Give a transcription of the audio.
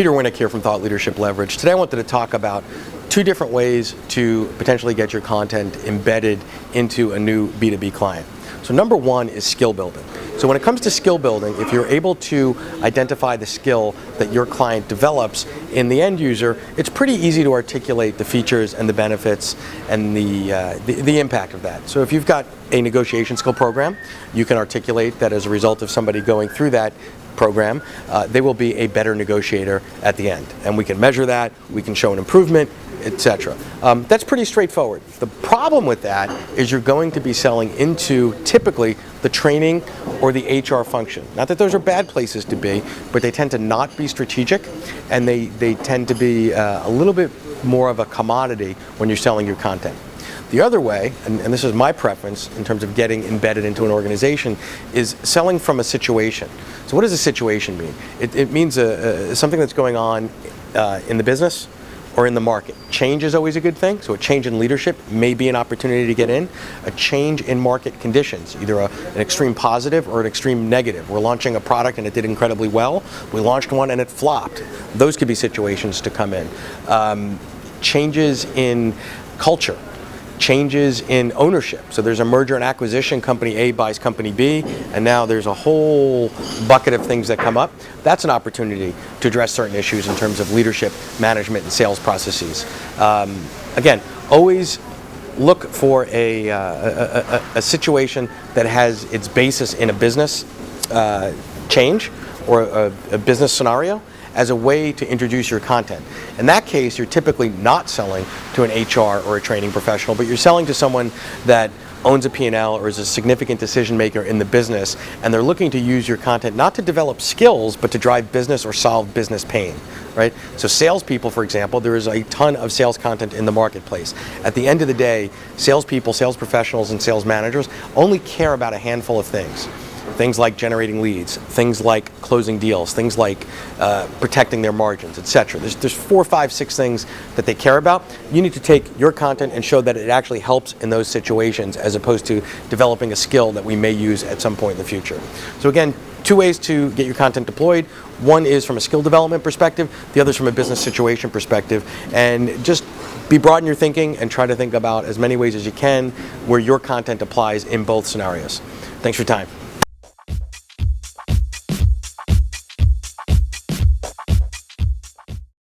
Peter Winnick here from Thought Leadership Leverage. Today I wanted to talk about two different ways to potentially get your content embedded into a new B2B client. So number one is skill building. So when it comes to skill building, if you're able to identify the skill that your client develops in the end user, it's pretty easy to articulate the features and the benefits and the impact of that. So if you've got a negotiation skill program, you can articulate that as a result of somebody going through that program, they will be a better negotiator at the end. And we can measure that, we can show an improvement, etc. That's pretty straightforward. The problem with that is you're going to be selling into typically the training or the HR function. Not that those are bad places to be, but they tend to not be strategic, and they tend to be a little bit more of a commodity when you're selling your content. The other way, and this is my preference in terms of getting embedded into an organization, is selling from a situation. So what does a situation mean? It means something that's going on in the business or in the market. Change is always a good thing, so a change in leadership may be an opportunity to get in. A change in market conditions, either an extreme positive or an extreme negative. We're launching a product and it did incredibly well. We launched one and it flopped. Those could be situations to come in. Changes in culture. Changes in ownership. So there's a merger and acquisition, company A buys company B, and now there's a whole bucket of things that come up. That's an opportunity to address certain issues in terms of leadership, management, and sales processes. Again, always look for a situation that has its basis in a business change or a business scenario as a way to introduce your content. In that case, you're typically not selling to an HR or a training professional, but you're selling to someone that owns a P&L or is a significant decision maker in the business, and they're looking to use your content not to develop skills, but to drive business or solve business pain, right? So salespeople, for example, there is a ton of sales content in the marketplace. At the end of the day, salespeople, sales professionals, and sales managers only care about a handful of things. Things like generating leads, things like closing deals, things like protecting their margins, etc. There's 4, 5, 6 things that they care about. You need to take your content and show that it actually helps in those situations, as opposed to developing a skill that we may use at some point in the future. So again, 2 ways to get your content deployed. One is from a skill development perspective, the other is from a business situation perspective. And just be broad in your thinking and try to think about as many ways as you can where your content applies in both scenarios. Thanks for your time.